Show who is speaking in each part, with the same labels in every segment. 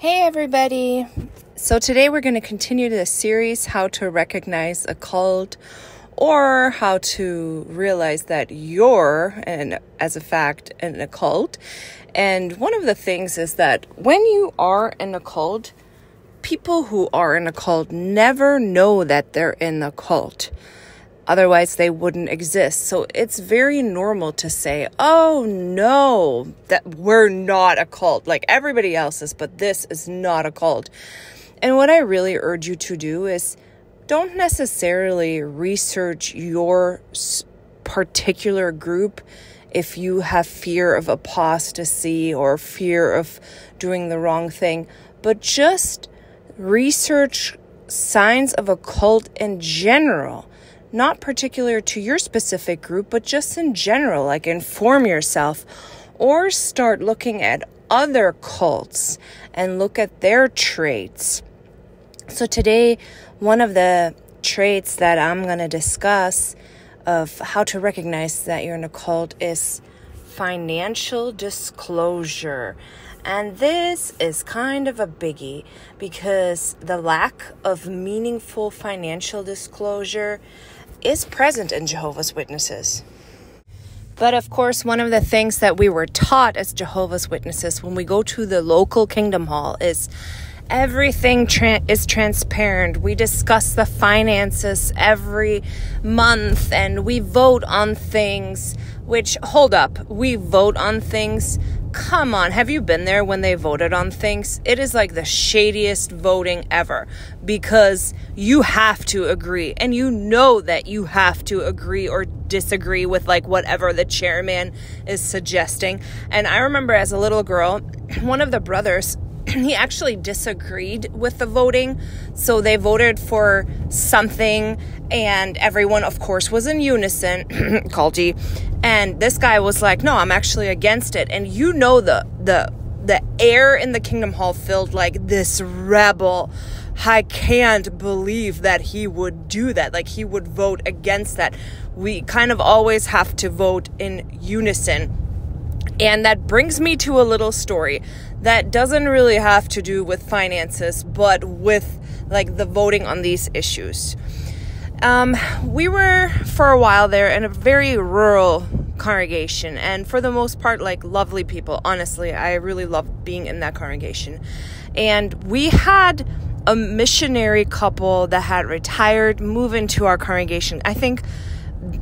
Speaker 1: Hey everybody! So today we're going to continue the series, how to recognize a cult, or how to realize that you're, and as a fact, in a cult. And one of the things is that when you are in a cult, people who are in a cult never know that they're in a cult. Otherwise, they wouldn't exist. So it's very normal to say, oh no, that we're not a cult like everybody else is, but this is not a cult. And what I really urge you to do is don't necessarily research your particular group if you have fear of apostasy or fear of doing the wrong thing, but just research signs of a cult in general. Not particular to your specific group, but just in general, like inform yourself or start looking at other cults and look at their traits. So today, one of the traits that I'm going to discuss of how to recognize that you're in a cult is financial disclosure. And this is kind of a biggie because the lack of meaningful financial disclosure is present in Jehovah's Witnesses. But of course, one of the things that we were taught as Jehovah's Witnesses when we go to the local kingdom hall is everything is transparent. We discuss the finances every month and we vote on things, which, hold up, we vote on things? Come on, have you been there when they voted on things? It is like the shadiest voting ever because you have to agree and you know that you have to agree or disagree with like whatever the chairman is suggesting. And I remember as a little girl, one of the brothers, he actually disagreed with the voting. So they voted for something and everyone, of course, was in unison, culty. And this guy was like, no, I'm actually against it. And you know the air in the Kingdom Hall filled like this rebel. I can't believe that he would do that. Like he would vote against that. We kind of always have to vote in unison. And that brings me to a little story that doesn't really have to do with finances, but with like the voting on these issues. We were for a while there in a very rural congregation, and for the most part, like lovely people. Honestly, I really loved being in that congregation. And we had a missionary couple that had retired move into our congregation. I think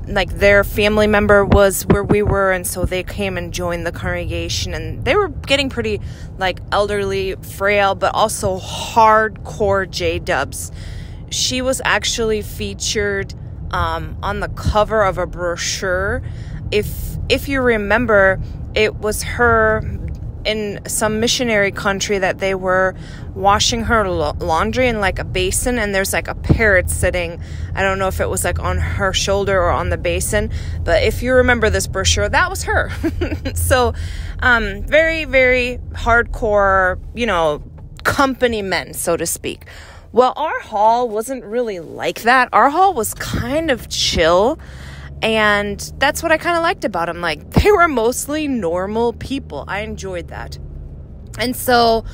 Speaker 1: like their family member was where we were, and so they came and joined the congregation, and they were getting pretty like elderly, frail, but also hardcore J-dubs. She was actually featured on the cover of a brochure. If you remember, it was her in some missionary country that they were washing her laundry in like a basin, and there's like a parrot sitting. I don't know if it was like on her shoulder or on the basin, but if you remember this brochure, that was her. So very, very hardcore, company men, so to speak. Well, our hall wasn't really like that. Our hall was kind of chill. And that's what I kind of liked about them. Like, they were mostly normal people. I enjoyed that. And so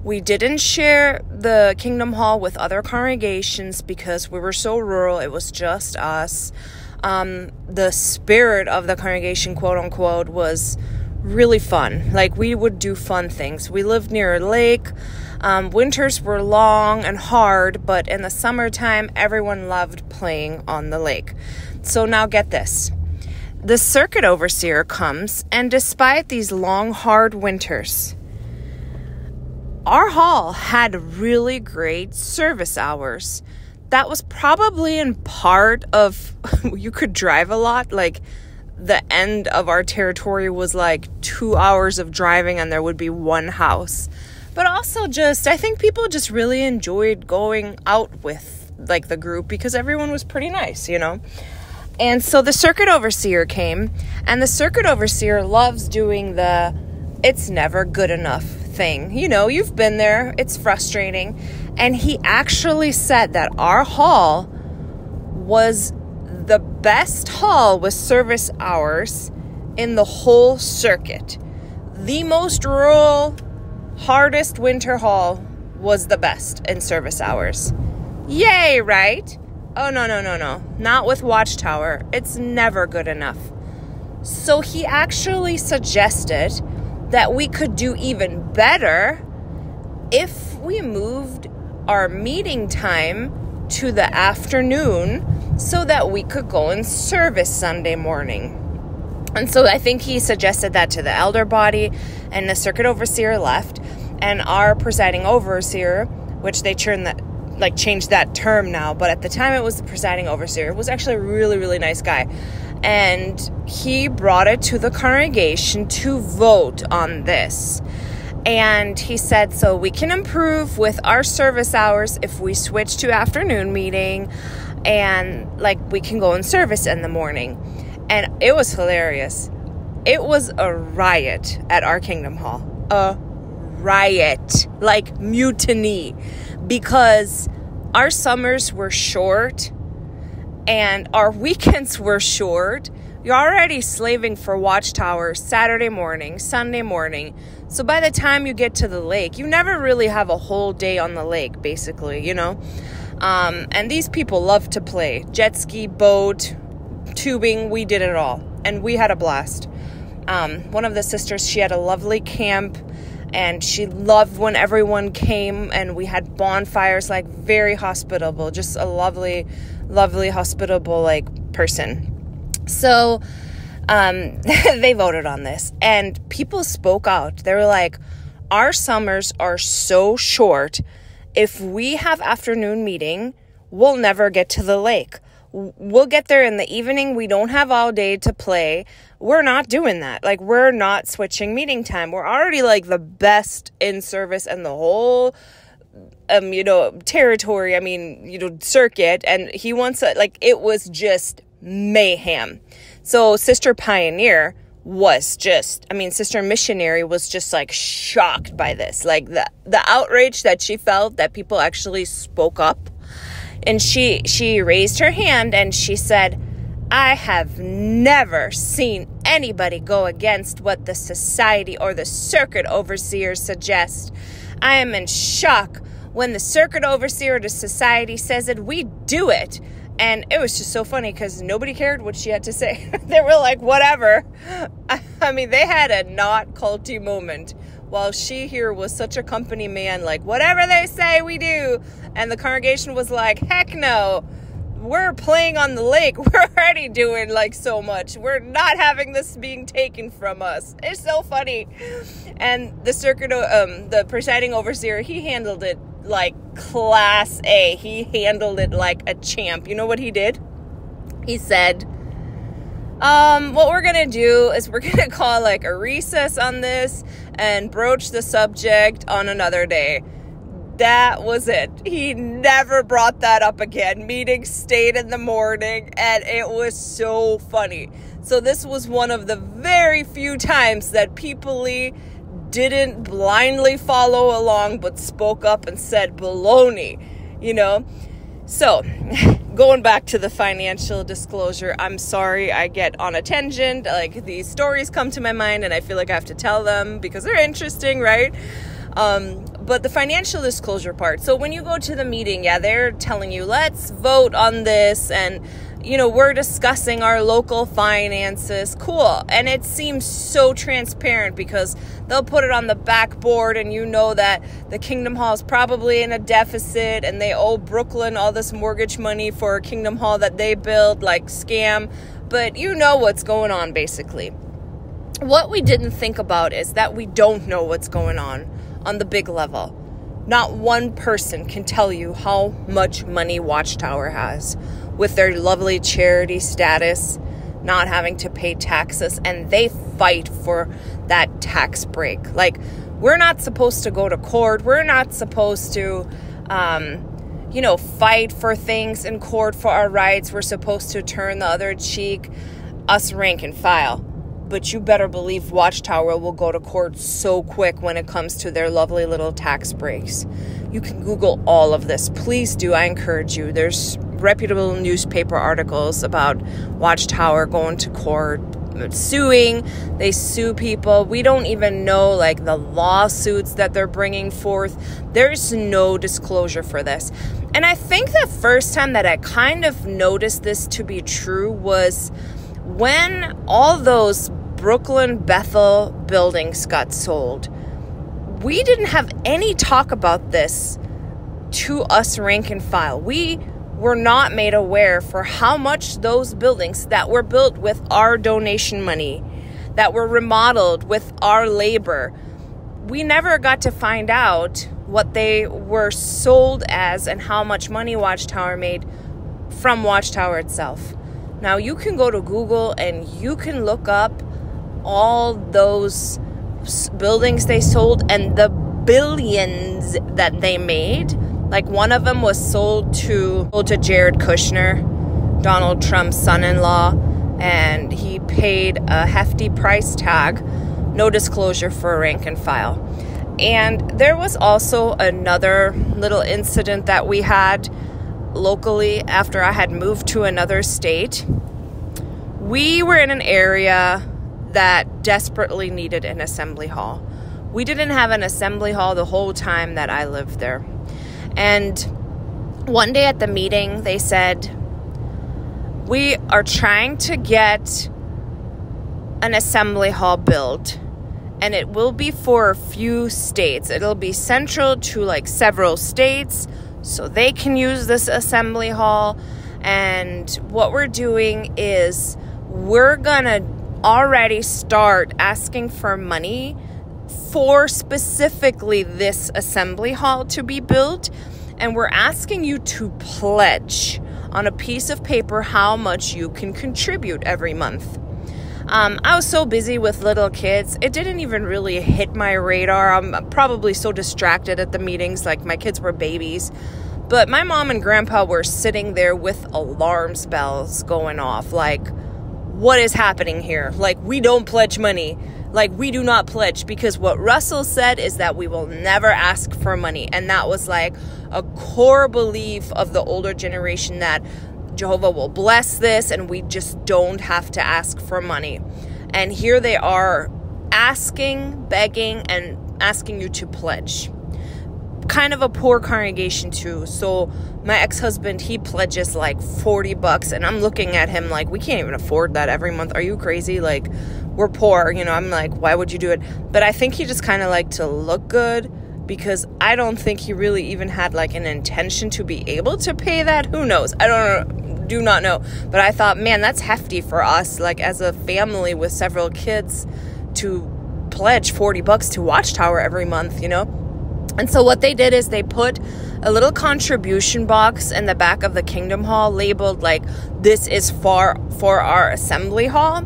Speaker 1: we didn't share the Kingdom Hall with other congregations because we were so rural. It was just us. The spirit of the congregation, quote unquote, was really fun. Like, we would do fun things. We lived near a lake. Winters were long and hard, but in the summertime, everyone loved playing on the lake. So now get this. The circuit overseer comes, and despite these long, hard winters, our hall had really great service hours. That was probably in part of, you could drive a lot. Like, the end of our territory was like 2 hours of driving, and there would be one house. But also just, I think people just really enjoyed going out with like the group because everyone was pretty nice, And so the circuit overseer came, and the circuit overseer loves doing the it's never good enough thing. You've been there. It's frustrating. And he actually said that our hall was the best hall with service hours in the whole circuit. The most rural, hardest winter haul was the best in service hours. Yay, right? Oh, no. Not with Watchtower. It's never good enough. So he actually suggested that we could do even better if we moved our meeting time to the afternoon so that we could go in service Sunday morning. And so I think he suggested that to the elder body, and the circuit overseer left, and our presiding overseer, which they changed that term now, but at the time it was the presiding overseer, was actually a really, really nice guy. And he brought it to the congregation to vote on this. And he said, so we can improve with our service hours if we switch to afternoon meeting, and we can go in service in the morning. And it was hilarious. It was a riot at our Kingdom Hall. A riot. Like mutiny. Because our summers were short and our weekends were short. You're already slaving for Watchtower Saturday morning, Sunday morning. So by the time you get to the lake, you never really have a whole day on the lake, basically, And these people love to play. Jet ski, boat, tubing, we did it all. And we had a blast. One of the sisters, she had a lovely camp, and she loved when everyone came, and we had bonfires, very hospitable, just a lovely, lovely, hospitable, person. So, they voted on this, and people spoke out. They were like, our summers are so short. If we have afternoon meeting, we'll never get to the lake. We'll get there in the evening. We don't have all day to play. We're not doing that. We're not switching meeting time. We're already the best in service in the whole, territory. Circuit. And he wants it was just mayhem. So Sister Pioneer was Sister Missionary was just shocked by this. The outrage that she felt that people actually spoke up. And she raised her hand and she said, I have never seen anybody go against what the society or the circuit overseers suggest. I am in shock. When the circuit overseer or the society says it, we do it. And it was just so funny because nobody cared what she had to say. They were like, whatever. They had a not culty moment. While she here was such a company man, whatever they say, we do. And the congregation was like, heck no. We're playing on the lake. We're already doing so much. We're not having this being taken from us. It's so funny. And the circuit, the presiding overseer, he handled it class A. He handled it like a champ. You know what he did? He said, what we're going to do is we're going to call a recess on this and broach the subject on another day. That was it. He never brought that up again. Meeting stayed in the morning, and it was so funny. So this was one of the very few times that people didn't blindly follow along, but spoke up and said baloney, So, going back to the financial disclosure, I'm sorry I get on a tangent. These stories come to my mind and I feel like I have to tell them because they're interesting, right? But the financial disclosure part. So when you go to the meeting, they're telling you, let's vote on this. And, we're discussing our local finances. Cool. And it seems so transparent because they'll put it on the backboard and that the Kingdom Hall is probably in a deficit and they owe Brooklyn all this mortgage money for a Kingdom Hall that they built, scam. But what's going on, basically. What we didn't think about is that we don't know what's going on the big level. Not one person can tell you how much money Watchtower has with their lovely charity status, not having to pay taxes, and they fight for that tax break. We're not supposed to go to court. We're not supposed to, fight for things in court for our rights. We're supposed to turn the other cheek, us rank and file. But you better believe Watchtower will go to court so quick when it comes to their lovely little tax breaks. You can Google all of this. Please do. I encourage you. There's reputable newspaper articles about Watchtower going to court, suing. They sue people. We don't even know like the lawsuits that they're bringing forth. There's no disclosure for this. And I think the first time that I kind of noticed this to be true was when all those Brooklyn Bethel buildings got sold. We didn't have any talk about this to us rank and file. We were not made aware for how much those buildings that were built with our donation money, that were remodeled with our labor, we never got to find out what they were sold as and how much money Watchtower made from Watchtower itself. Now, you can go to Google and you can look up all those buildings they sold and the billions that they made. Like, one of them was sold to Jared Kushner, Donald Trump's son-in-law, and he paid a hefty price tag. No disclosure for rank and file. And there was also another little incident that we had locally after I had moved to another state. We were in an area that desperately needed an assembly hall. We didn't have an assembly hall the whole time that I lived there. And one day at the meeting, they said, we are trying to get an assembly hall built, and it will be for a few states. It'll be central to like several states, so they can use this assembly hall. And what we're doing is we're gonna already start asking for money for specifically this assembly hall to be built, and we're asking you to pledge on a piece of paper how much you can contribute every month. I was so busy with little kids, it didn't even really hit my radar. I'm probably so distracted at the meetings, like my kids were babies. But my mom and grandpa were sitting there with alarms bells going off, like, what is happening here? Like, we don't pledge money. Like, we do not pledge, because what Russell said is that we will never ask for money. And that was like a core belief of the older generation, that Jehovah will bless this and we just don't have to ask for money. And here they are asking, begging, and asking you to pledge. Kind of a poor congregation too. So my ex-husband, he pledges like $40, and I'm looking at him like, we can't even afford that every month. Are you crazy? Like, we're poor, you know. I'm like, why would you do it? But I think he just kind of liked to look good, because I don't think he really even had like an intention to be able to pay that. Who knows? Do not know. But I thought, man, that's hefty for us, like as a family with several kids, to pledge $40 to Watchtower every month, you know? And so what they did is they put a little contribution box in the back of the Kingdom Hall labeled like, this is for our assembly hall.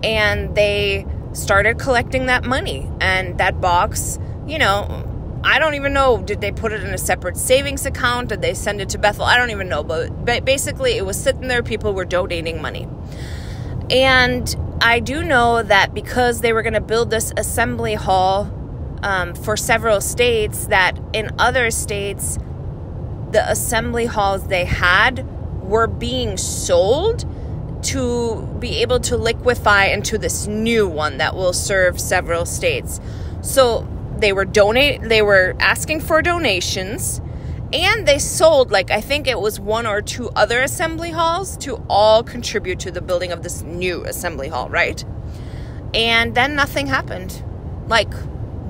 Speaker 1: And they started collecting that money. And that box, you know, I don't even know, did they put it in a separate savings account? Did they send it to Bethel? I don't even know. But basically, it was sitting there. People were donating money. And I do know that because they were going to build this assembly hall for several states, that in other states, the assembly halls they had were being sold to be able to liquefy into this new one that will serve several states. So they were asking for donations, and they sold, like, I think it was one or two other assembly halls to all contribute to the building of this new assembly hall, right? And then nothing happened. Like,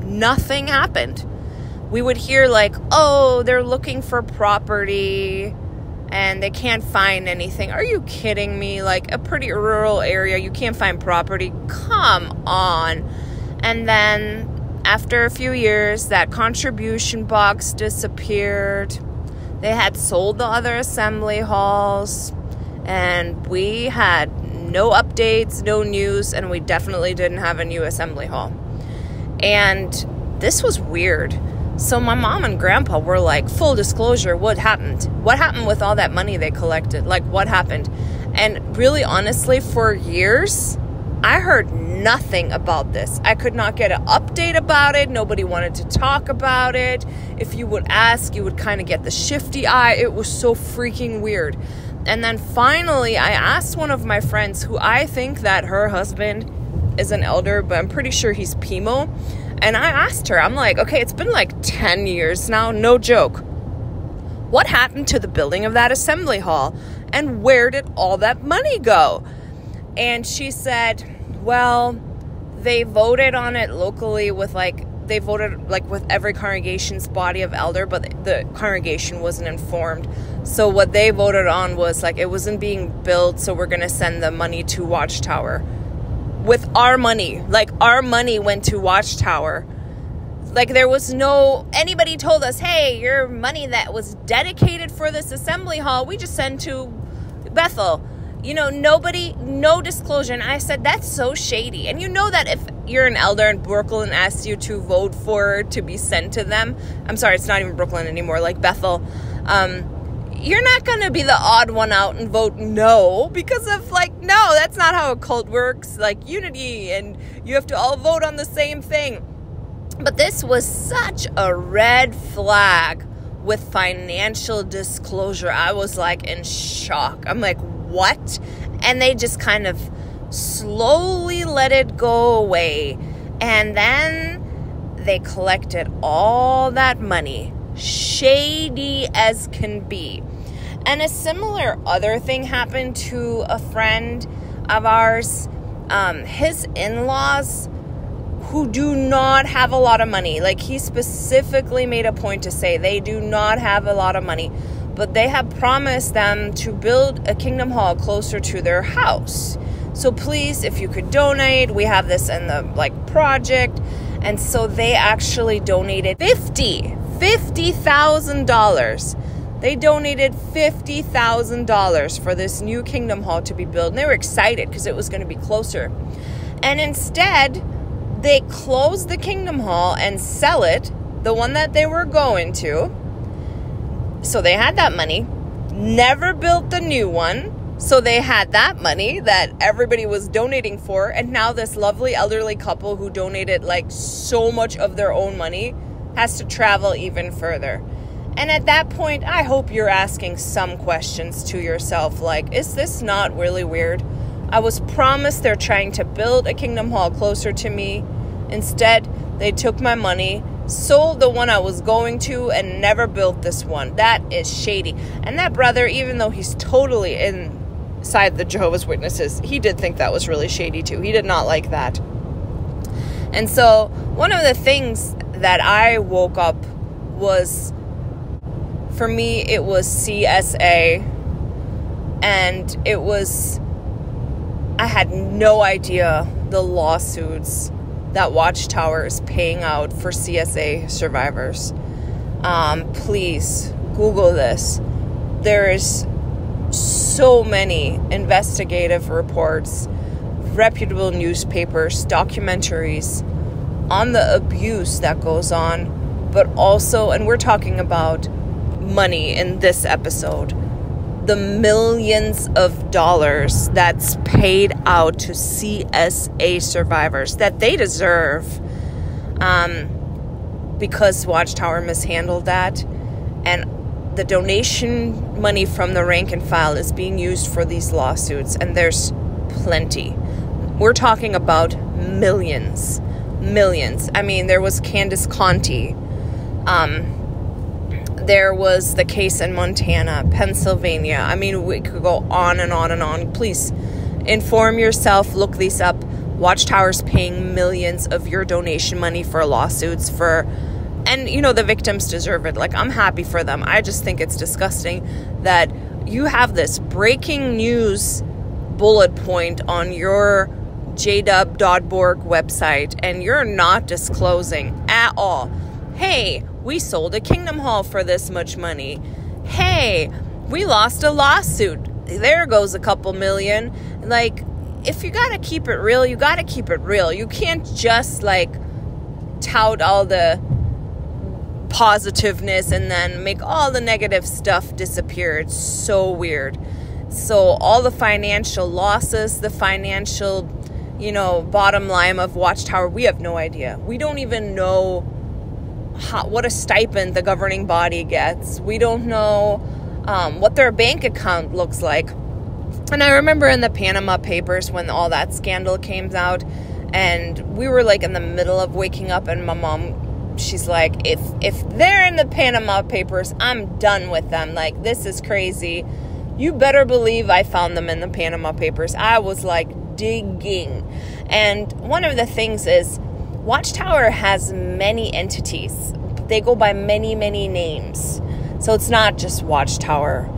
Speaker 1: nothing happened. We would hear like, oh, they're looking for property and they can't find anything. Are you kidding me? Like, a pretty rural area, you can't find property? Come on. And then after a few years, that contribution box disappeared. They had sold the other assembly halls, and we had no updates, no news, and we definitely didn't have a new assembly hall. And this was weird. So my mom and grandpa were like, full disclosure, what happened? What happened with all that money they collected? Like, what happened? And really, honestly, for years, I heard nothing about this. I could not get an update about it. Nobody wanted to talk about it. If you would ask, you would kind of get the shifty eye. It was so freaking weird. And then finally, I asked one of my friends who I think that her husband is an elder, but I'm pretty sure he's Pimo. And I asked her, I'm like, okay, it's been like 10 years now, no joke. What happened to the building of that assembly hall? And where did all that money go? And she said, well, they voted on it locally with they voted with every congregation's body of elder, but the congregation wasn't informed. So what they voted on was it wasn't being built, so we're going to send the money to Watchtower. With our money, our money went to Watchtower. There was anybody told us, hey, your money that was dedicated for this assembly hall, we just send to Bethel. Nobody, no disclosure. And I said, that's so shady. And that if you're an elder and Brooklyn asks you to vote for to be sent to them, I'm sorry, it's not even Brooklyn anymore, Bethel, you're not going to be the odd one out and vote no, because of no, that's not how a cult works, unity, and you have to all vote on the same thing. But this was such a red flag with financial disclosure. I was in shock. I'm what? And they just kind of slowly let it go away. And then they collected all that money, shady as can be. And a similar other thing happened to a friend of ours. His in-laws, who do not have a lot of money, he specifically made a point to say they do not have a lot of money, but they have promised them to build a Kingdom Hall closer to their house. So please, if you could donate, we have this in the project. And so they actually donated $50,000. They donated $50,000 for this new Kingdom Hall to be built. And they were excited because it was going to be closer. And instead, they closed the Kingdom Hall and sell it, the one that they were going to. So they had that money, never built the new one. So they had that money that everybody was donating for. And now this lovely elderly couple who donated so much of their own money has to travel even further. And at that point, I hope you're asking some questions to yourself, is this not really weird? I was promised they're trying to build a Kingdom Hall closer to me. Instead, they took my money, sold the one I was going to, and never built this one. That is shady. And that brother, even though he's totally inside the Jehovah's Witnesses, he did think that was really shady too. He did not like that. And so one of the things that I woke up was, for me, it was CSA. And I had no idea the lawsuits that Watchtower is paying out for CSA survivors. Please Google this. There is so many investigative reports, reputable newspapers, documentaries on the abuse that goes on, but also, and we're talking about money in this episode, the millions of dollars that's paid out to CSA survivors that they deserve, because Watchtower mishandled that. And the donation money from the rank and file is being used for these lawsuits, and there's plenty. We're talking about millions. I mean, there was Candace Conti. There was the case in Montana, Pennsylvania. I mean, we could go on and on and on. Please inform yourself, look these up. Watchtower's paying millions of your donation money for lawsuits and the victims deserve it. I'm happy for them. I just think it's disgusting that you have this breaking news bullet point on your jdub.org website and you're not disclosing at all. Hey, we sold a Kingdom Hall for this much money. Hey, we lost a lawsuit. There goes a couple million. If you gotta keep it real, you gotta keep it real. You can't just tout all the positiveness and then make all the negative stuff disappear. It's so weird. So all the financial losses, the financial, bottom line of Watchtower, we have no idea. We don't even know what a stipend the governing body gets. We don't know what their bank account looks like. And I remember in the Panama Papers when all that scandal came out, and we were like in the middle of waking up, and my mom, she's like, if they're in the Panama Papers, I'm done with them. Like, this is crazy. You better believe I found them in the Panama Papers. I was like digging. And one of the things is Watchtower has many entities. They go by many, many names. So it's not just Watchtower.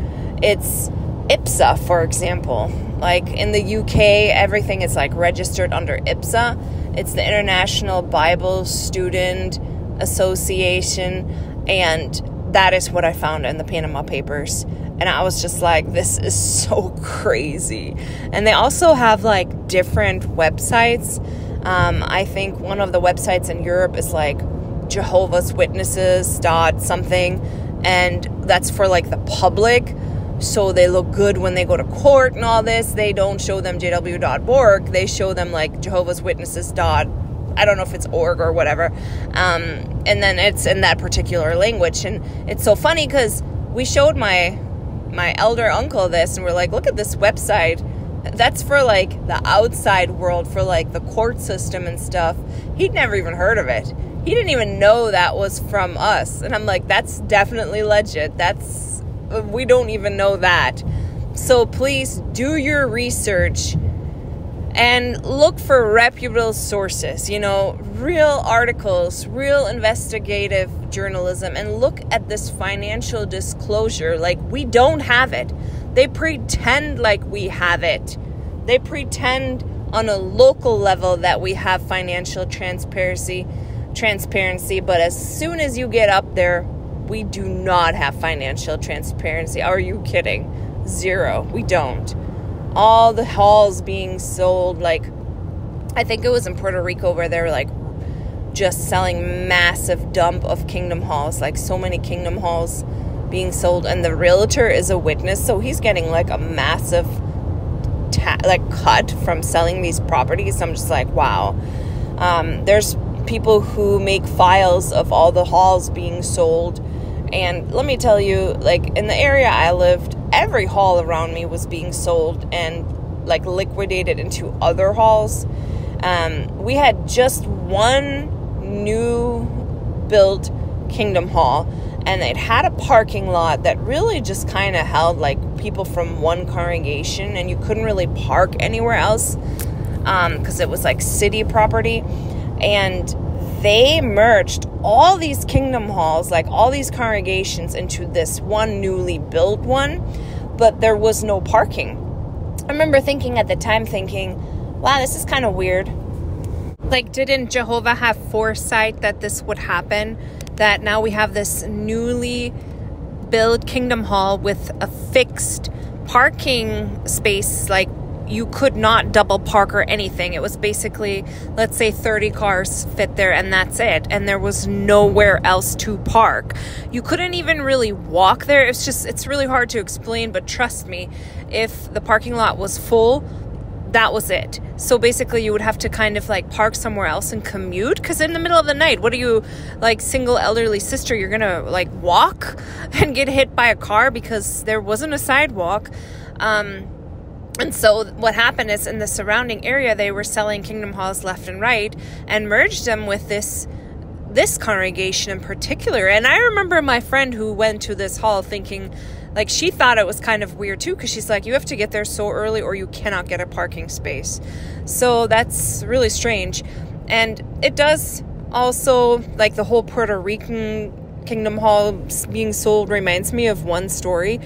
Speaker 1: It's IPSA, for example. Like in the UK, everything is like registered under IPSA. It's the International Bible Student Association. And that is what I found in the Panama Papers. And I was just like, this is so crazy. And they also have like different websites. I think one of the websites in Europe is like Jehovah's Witnesses dot something. And that's for like the public. So they look good when they go to court and all this. They don't show them jw.org. They show them like Jehovah's Witnesses dot, I don't know if it's org or whatever. And then it's in that particular language. And it's so funny because we showed my elder uncle this, and we're like, look at this website. That's for like the outside world, for like the court system and stuff. He'd never even heard of it. He didn't even know that was from us. And I'm like, that's definitely legit. We don't even know that. So please do your research and look for reputable sources, real articles, real investigative journalism, and look at this financial disclosure. Like, we don't have it. They pretend like we have it. They pretend on a local level that we have financial transparency, but as soon as you get up there, we do not have financial transparency. Are you kidding? Zero. We don't. All the halls being sold, like, I think it was in Puerto Rico where they were like just selling massive dump of kingdom halls, like so many kingdom halls being sold, and the realtor is a witness, so he's getting like a massive cut from selling these properties. I'm just like, wow. There's people who make files of all the halls being sold, and let me tell you, like, in the area I lived, every hall around me was being sold and like liquidated into other halls. We had just one new built Kingdom Hall, and it had a parking lot that really just kind of held like people from one congregation, and you couldn't really park anywhere else because it was like city property. And they merged all these Kingdom Halls, like all these congregations, into this one newly built one, but there was no parking. I remember thinking at the time, wow, this is kind of weird. Like, didn't Jehovah have foresight that this would happen? That now we have this newly built Kingdom Hall with a fixed parking space, like you could not double park or anything. It was basically, let's say 30 cars fit there and that's it. And there was nowhere else to park. You couldn't even really walk there. It's really hard to explain, but trust me, if the parking lot was full, that was it. So basically you would have to kind of like park somewhere else and commute, because in the middle of the night, what are you, like, single elderly sister, you're gonna like walk and get hit by a car because there wasn't a sidewalk. And so what happened is, in the surrounding area, they were selling Kingdom Halls left and right and merged them with this congregation in particular. And I remember my friend who went to this hall thinking, like, she thought it was kind of weird too, because she's like, you have to get there so early or you cannot get a parking space. So that's really strange. And it does also, like, the whole Puerto Rican Kingdom Hall being sold reminds me of one story.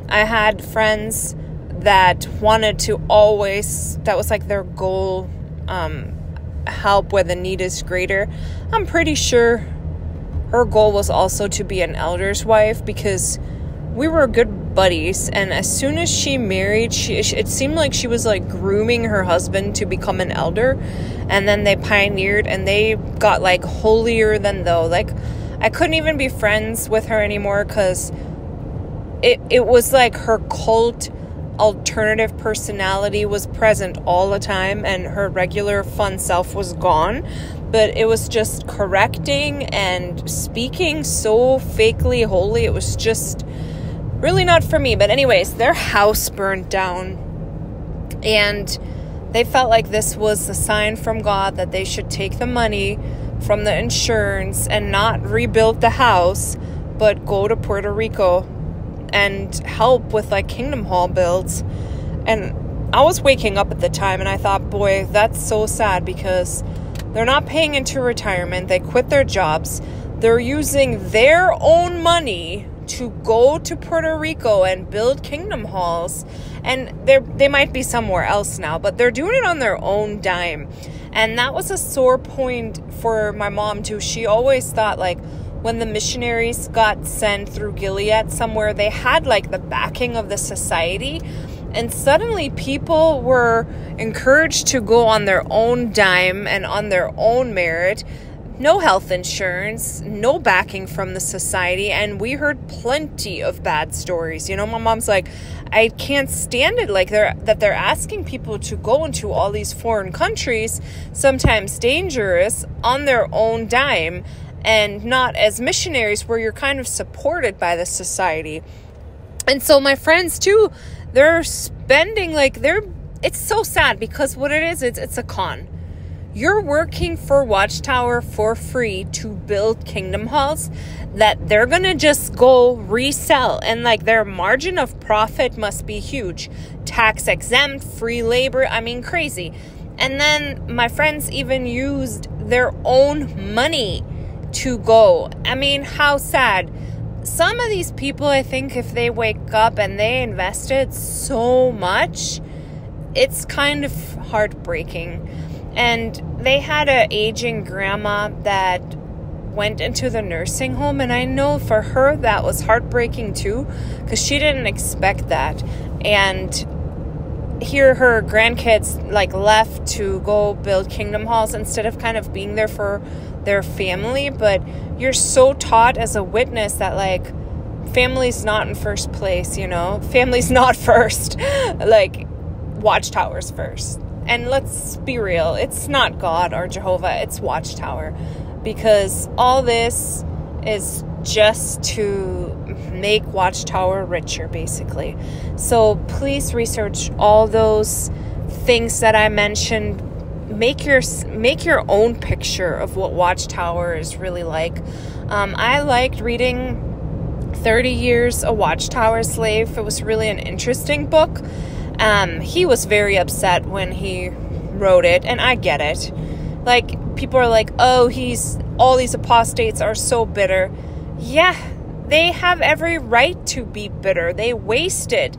Speaker 1: I had friends that wanted to always, that was like their goal, help where the need is greater. I'm pretty sure her goal was also to be an elder's wife, because we were good buddies, and as soon as she married, it seemed like she was like grooming her husband to become an elder, and then they pioneered and they got like holier than thou. Like, I couldn't even be friends with her anymore, because it was like her cult alternative personality was present all the time, and her regular fun self was gone. But it was just correcting and speaking so fakely holy. It was just really not for me. But anyways, their house burned down, and they felt like this was a sign from God that they should take the money from the insurance and not rebuild the house, but go to Puerto Rico and help with like Kingdom Hall builds. And I was waking up at the time and I thought, boy, that's so sad, because they're not paying into retirement. They quit their jobs. They're using their own money to go to Puerto Rico and build Kingdom Halls. And they might be somewhere else now, but they're doing it on their own dime. And that was a sore point for my mom too. She always thought like when the missionaries got sent through Gilead somewhere, they had like the backing of the society. And suddenly people were encouraged to go on their own dime and on their own merit. No health insurance, no backing from the society. And we heard plenty of bad stories. You know, my mom's like, I can't stand it. Like they're asking people to go into all these foreign countries, sometimes dangerous, on their own dime, and not as missionaries where you're kind of supported by the society. And so my friends too, they're spending it's so sad, because what it is, it's a con. You're working for Watchtower for free to build Kingdom Halls that they're going to just go resell. And like their margin of profit must be huge. Tax exempt, free labor. I mean, crazy. And then my friends even used their own money to go. I mean, how sad. Some of these people, I think if they wake up and they invested so much, it's kind of heartbreaking. And they had an aging grandma that went into the nursing home. And I know for her that was heartbreaking too, because she didn't expect that. And here her grandkids like left to go build Kingdom Halls instead of kind of being there for their family. But you're so taught as a witness that like family's not in first place, you know, family's not first, like Watchtower's first. And let's be real, it's not God or Jehovah, it's Watchtower. Because all this is just to make Watchtower richer, basically. So please research all those things that I mentioned. Make your own picture of what Watchtower is really like. I liked reading 30 Years a Watchtower Slave. It was really an interesting book. He was very upset when he wrote it, and I get it. Like, people are like, oh, all these apostates are so bitter. Yeah, they have every right to be bitter. They wasted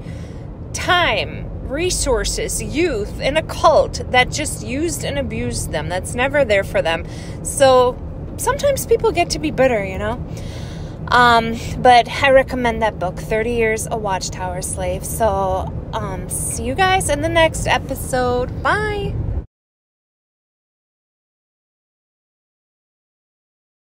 Speaker 1: time, resources, youth in a cult that just used and abused them. That's never there for them. So sometimes people get to be bitter, you know? But I recommend that book, 30 Years a Watchtower Slave. So, see you guys in the next episode. Bye!